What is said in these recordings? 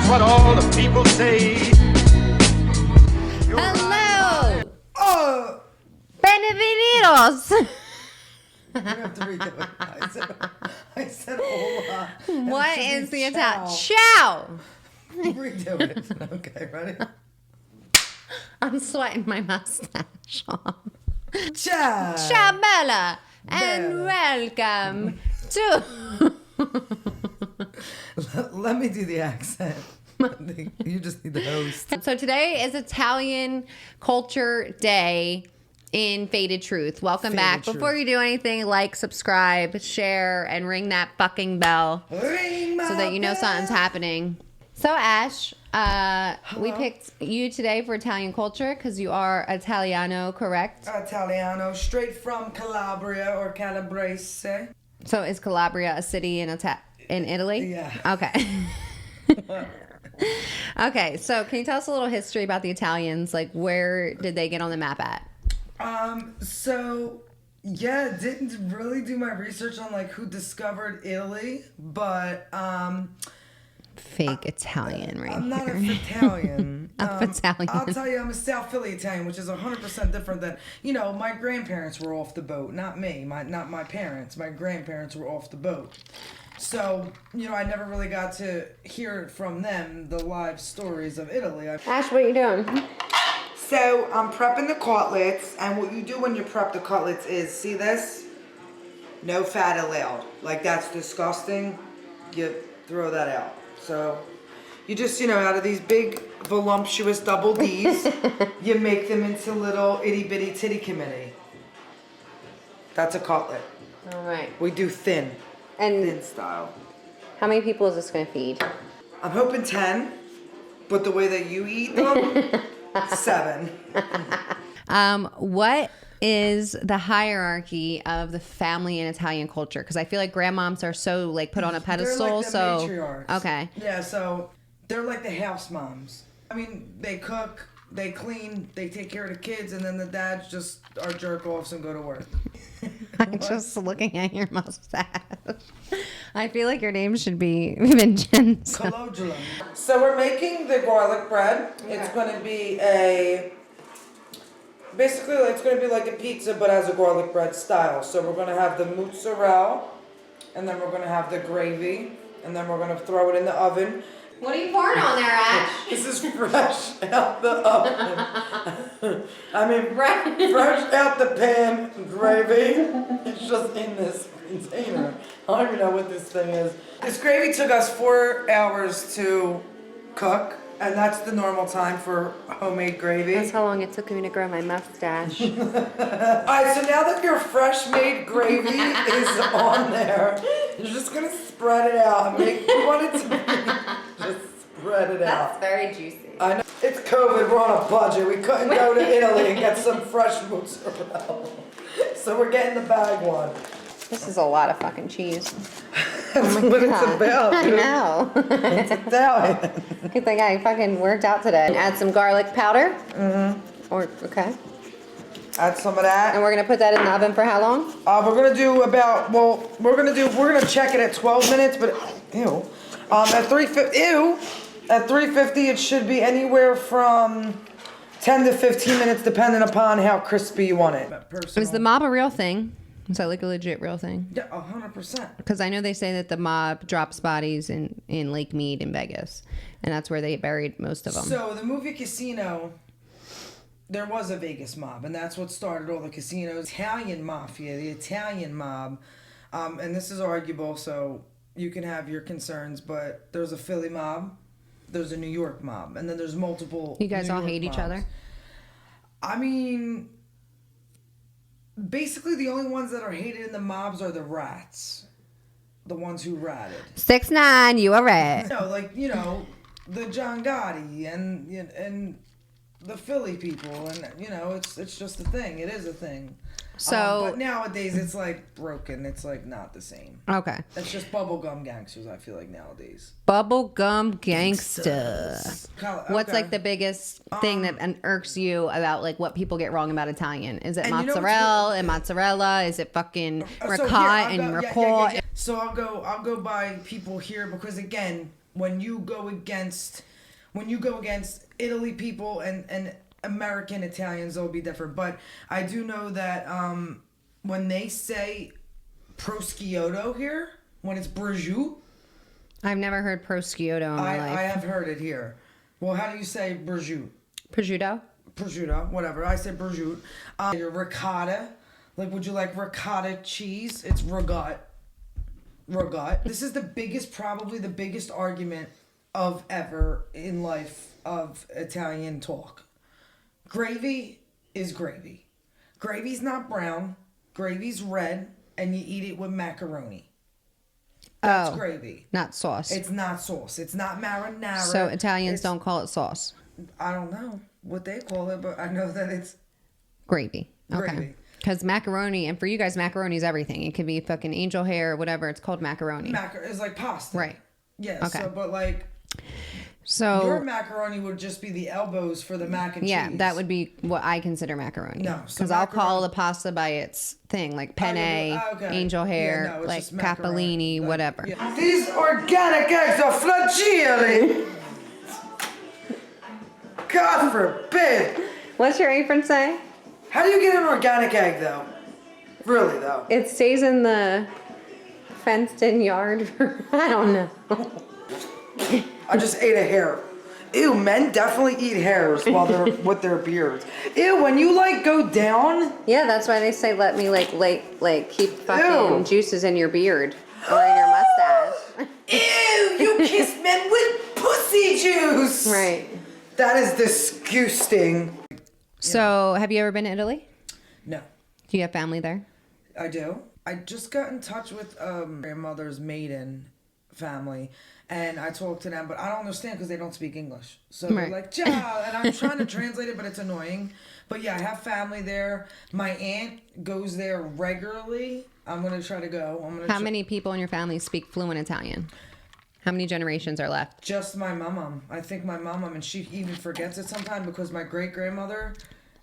what all the people say. Hello! Oh! Benvenidos! You have to redo it. I said hola. What is the Italian? Ciao. Ciao! Redo it. Okay, ready? I'm sweating my mustache off. Ciao. Ciao, Bella! And Bella. welcome to... Let me do the accent. You just need the host. So today is Italian Culture Day in Faded Truth. Welcome Faded back. Truth. Before you do anything, like, subscribe, share, and ring that fucking bell Ring my so that you know bell. something's happening. So Ash, we picked you today for Italian culture because you are Italiano, correct? Italiano, straight from Calabria or Calabrese. So is Calabria a city in Italy? Yeah. Okay. Okay, so can you tell us a little history about the Italians? Like, where did they get on the map at? Didn't really do my research on like who discovered Italy, but Fake Italian, right? I'm not here. an Italian. Italian. I'll tell you, I'm a South Philly Italian, which is 100% different than, my grandparents were off the boat, not me, not my parents. My grandparents were off the boat. So, I never really got to hear from them the live stories of Italy. Ash, what are you doing? So, I'm prepping the cutlets, and what you do when you prep the cutlets is, see this? No fat allowed. Like, that's disgusting. You throw that out. So, you just, out of these big, voluptuous double Ds, you make them into little itty-bitty titty committee. That's a cutlet. All right. We do thin And style. how many people is this going to feed? I'm hoping 10, but the way that you eat them, 7. What is the hierarchy of the family in Italian culture? Because I feel like grandmoms are so like put on a pedestal. They're like the so matriarchs. okay, Yeah, so they're like the house moms. I mean, they cook, they clean, they take care of the kids, and then the dads just are jerk offs and go to work. I'm just looking at your mustache. I feel like your name should be Vincenzo. Colloidulum. So we're making the garlic bread. It's going to be basically it's going to be like a pizza, but as a garlic bread style. So we're going to have the mozzarella, and then we're going to have the gravy, and then we're going to throw it in the oven. What are you pouring on there, Ash? This is fresh out the oven. Fresh out the pan gravy. It's just in this container. I don't even know what this thing is. This gravy took us 4 hours to cook, and that's the normal time for homemade gravy. That's how long it took me to grow my mustache. Alright, so now that your fresh made gravy is on there, you're just gonna spread it out. You want it to be just spread it out. very juicy. I know. It's COVID, we're on a budget. We couldn't go to Italy and get some fresh mozzarella. So we're getting the bag one. This is a lot of fucking cheese. That's what it's about, I dude. know. It's Italian. Good thing I fucking worked out today. Add some garlic powder. Mm-hmm. Okay. Add some of that. And we're gonna put that in the oven for how long? We're gonna do we're gonna check it at 12 minutes, but at 350 it should be anywhere from 10 to 15 minutes depending upon how crispy you want it. Is the mob a real thing? Is that like a legit real thing? Yeah, 100%. Because I know they say that the mob drops bodies in Lake Mead in Vegas, and that's where they buried most of them. So the movie Casino, there was a Vegas mob, and that's what started all the casinos. Italian mafia, the Italian mob, and this is arguable, so you can have your concerns, but there's a Philly mob, there's a New York mob, and then there's multiple. You guys New all York hate each mobs. other? I mean, basically the only ones that are hated in the mobs are the rats, the ones who ratted. 6ix9ine, you a rat. The John Gotti and the Philly people, and it's just a thing. It is a thing. So but nowadays it's like broken. It's like not the same. okay, It's just bubblegum gangsters. I feel like nowadays. bubblegum gangsta. What's Okay. like the biggest thing that irks you about like what people get wrong about Italian? Is it And you know what's mozzarella and mozzarella? Is it fucking So here, ricotta and ricotta? So I'll go by people here because again, when you go against Italy people and American Italians, it'll be different. But I do know that when they say prosciutto here, when it's prosciutto, I've never heard prosciutto in my life. I have heard it here. Well, how do you say prosciutto? Prosciutto, whatever. I say prosciutto. Your ricotta. Like, would you like ricotta cheese? It's ragout. Ragout. This is probably the biggest argument of ever in life of Italian talk. Gravy is gravy. Gravy's not brown. Gravy's red, and you eat it with macaroni. That's gravy. Not sauce. It's not sauce. It's not marinara. So Italians don't call it sauce. I don't know what they call it, but I know that it's gravy. Okay. Gravy. Because macaroni, and for you guys, macaroni is everything. It could be fucking angel hair or whatever. It's called macaroni. It's like pasta. Right. Yeah. Okay. So, but like, your macaroni would just be the elbows for the mac and cheese. Yeah, that would be what I consider macaroni. No. Because I'll call the pasta by its thing, like penne, angel hair, like capellini, whatever. Yeah. These organic eggs are flagellate. God forbid. What's your apron say? How do you get an organic egg, though? Really, though? It stays in the fenced-in yard. I don't know. I just ate a hair. Ew, men definitely eat hairs while they're with their beards. Ew, when you like go down. Yeah, that's why they say let me like keep fucking Ew. juices in your beard or in your mustache. Ew, you kiss men with pussy juice. Right. That is disgusting. So, have you ever been to Italy? No. Do you have family there? I do. I just got in touch with grandmother's maiden family, and I talked to them, but I don't understand because they don't speak English. So they're like, ciao, and I'm trying to translate it, but it's annoying. But yeah, I have family there. My aunt goes there regularly. I'm going to try to go. How many people in your family speak fluent Italian? How many generations are left? Just my mom. I think my mom, and she even forgets it sometimes because my great-grandmother,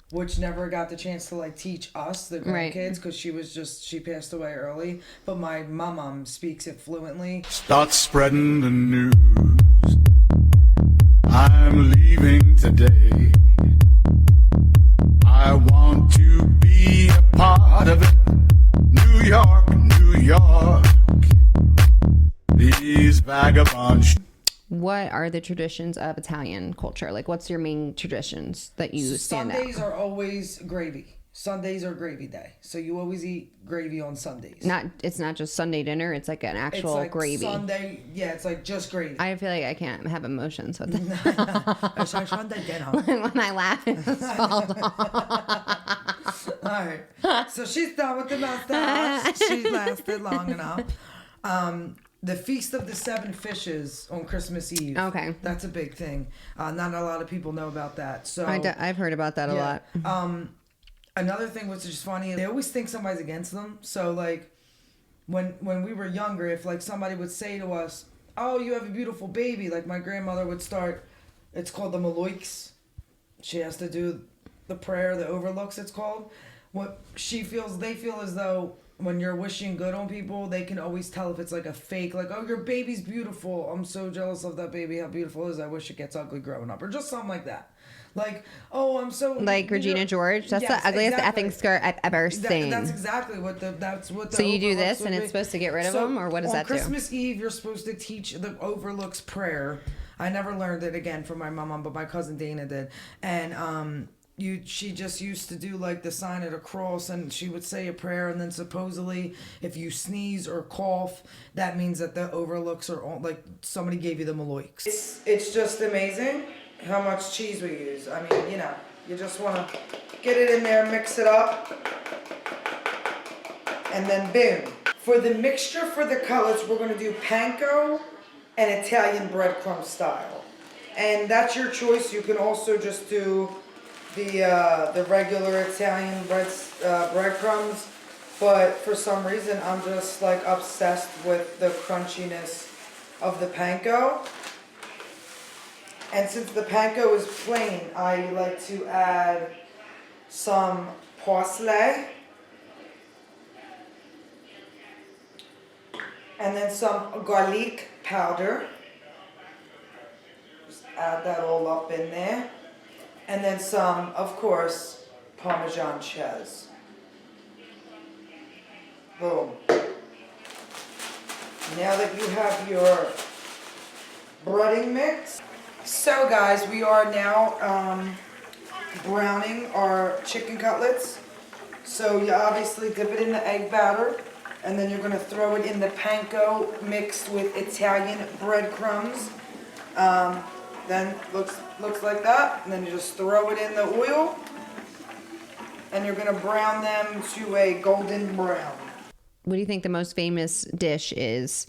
which never got the chance to like teach us, the grandkids, because she passed away early. But my mom speaks it fluently. Start spreading the news. I'm leaving today. I want to be a part of it. New York, New York. These vagabonds. What are the traditions of Italian culture? Like, what's your main traditions that you stand out? Sundays are always gravy. Sundays are gravy day. So you always eat gravy on Sundays. It's not just Sunday dinner. It's like an actual like gravy. Sunday, yeah, it's like just gravy. I feel like I can't have emotions with that. It's like Sunday dinner. When I laugh, it just falls off. All right. So she's done with the mustache. She lasted long enough. The Feast of the Seven Fishes on Christmas Eve. Okay. That's a big thing. Not a lot of people know about that. So I've heard about that a lot. Another thing which is funny, they always think somebody's against them. So like when we were younger, if like somebody would say to us, "Oh, you have a beautiful baby," like my grandmother would start, it's called the Maloiks. She has to do the prayer, the overlooks it's called. What they feel as though when you're wishing good on people, they can always tell if it's like a fake, like, "Oh, your baby's beautiful. I'm so jealous of that baby. How beautiful it is. I wish it gets ugly growing up," or just something like that. Like, "Oh, I'm so..." Like Regina George. That's the ugliest effing skirt I've ever seen. That's exactly what the So you do this and it's supposed to get rid of them, or what does that do? On Christmas Eve, you're supposed to teach the overlooks prayer. I never learned it again from my mom, but my cousin Dana did. And she just used to do like the sign of the cross, and she would say a prayer, and then supposedly if you sneeze or cough, that means that the overlooks are on, like somebody gave you the maloiks. It's just amazing how much cheese we use. I mean, you just want to get it in there, mix it up, and then boom. For the mixture for the colors, we're going to do panko and Italian breadcrumb style. And that's your choice. You can also just do the regular Italian breadcrumbs, but for some reason I'm just like obsessed with the crunchiness of the panko. And since the panko is plain, I like to add some parsley and then some garlic powder. add that all up in there. And then some, of course, Parmesan cheese. Boom. Now that you have your breading mix. So guys, we are now browning our chicken cutlets. So you obviously dip it in the egg batter, and then you're gonna throw it in the panko mixed with Italian breadcrumbs. Then looks like that, and then you just throw it in the oil, and you're gonna brown them to a golden brown. What do you think the most famous dish is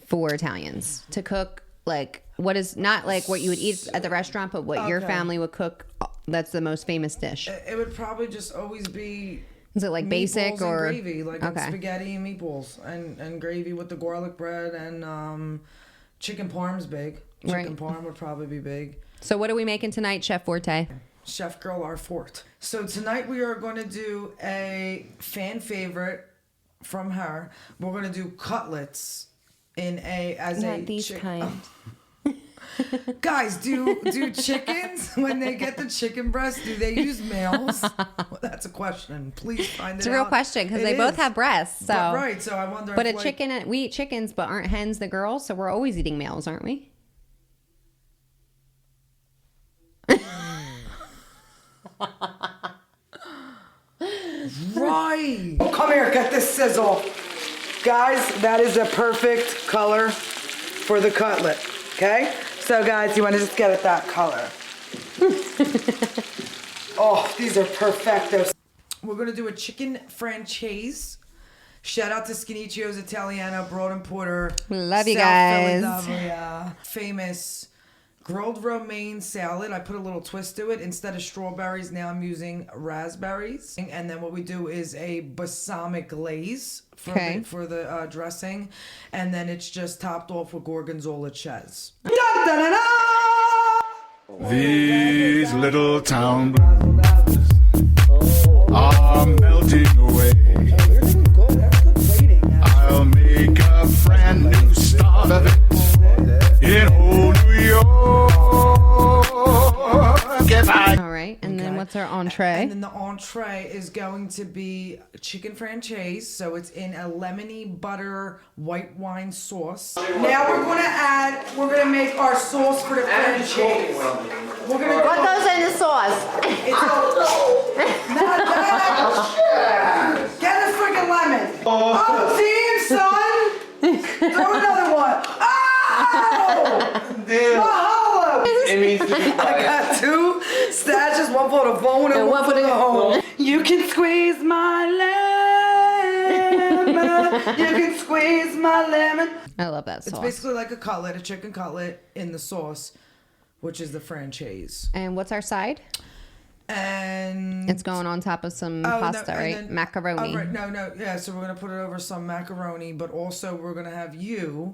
for Italians to cook? Like, what is not like what you would eat at the restaurant, but what your family would cook? That's the most famous dish. It would probably just always be. Is it like basic or and gravy, like spaghetti and meatballs, and gravy with the garlic bread, and chicken parm's big. Chicken parm would probably be big. So what are we making tonight, Chef Forte? Chef Girl our Fort. So tonight we are going to do a fan favorite from her. We're going to do cutlets in Not these kind. Guys, do chickens, when they get the chicken breast, do they use males? Well, that's a question. Please find it out. It's a real question because they both have breasts. So right. So I wonder. But if, chicken, we eat chickens, but aren't hens the girls? So we're always eating males, aren't we? Right. Come here, get this sizzle. Guys, that is a perfect color for the cutlet. Okay? So guys, you want to just get it that color. Oh, these are perfectos. We're going to do a chicken franchise. Shout out to Skinnicchio's Italiano, Broad and Porter. Love you South guys. Philadelphia. Famous grilled romaine salad. I put a little twist to it. Instead of strawberries, now I'm using raspberries. And then what we do is a balsamic glaze for the dressing. And then it's just topped off with gorgonzola cheese. These little town blues are melting away. I'll make a brand new start of it in old New York. All right, and then what's our entree? And then the entree is going to be chicken franchise. So it's in a lemony butter white wine sauce. Now we're going to make our sauce for the franchise. What goes in the sauce? Get a freaking lemon. Oh, team, son. Throw another one. Oh! Dude. Mahalo! It means to be I got two stashes, one for the bone and one for the home. You can squeeze my lemon. You can squeeze my lemon. I love that sauce. It's basically like a cutlet, a chicken cutlet in the sauce, which is the franchise. And what's our side? And it's going on top of some pasta, right? Then, macaroni. Right. No. Yeah, so we're going to put it over some macaroni, but also we're going to have you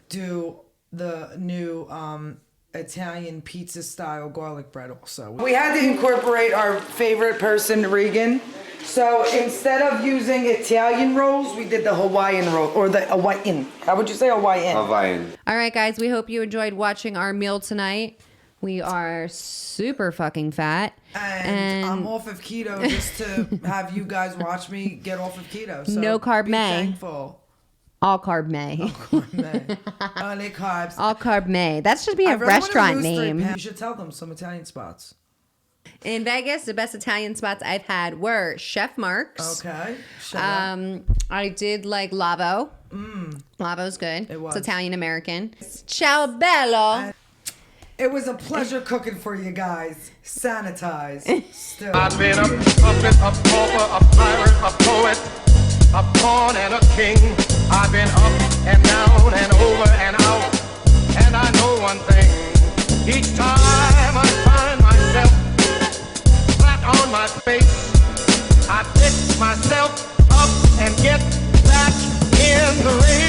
do the new Italian pizza style garlic bread also. We had to incorporate our favorite person, Regan. So instead of using Italian rolls, we did the Hawaiian roll, or the Hawaiian. How would you say Hawaiian? Hawaiian. All right, guys, we hope you enjoyed watching our meal tonight. We are super fucking fat. And I'm off of keto just to have you guys watch me get off of keto. So no carb be May. Thankful. All carb May. All carb May. Only carbs. All carb May. That should be a restaurant name. You should tell them some Italian spots. In Vegas, the best Italian spots I've had were Chef Mark's. Okay. I did like Lavo. Lavo's good. It was. It's Italian American. Ciao bello. It was a pleasure cooking for you guys. Sanitized. Still. I've been a puppet, a pauper, a pirate, a poet, a pawn and a king. I've been up and down and over and out. And I know one thing. Each time I find myself flat on my face, I pick myself up and get back in the ring.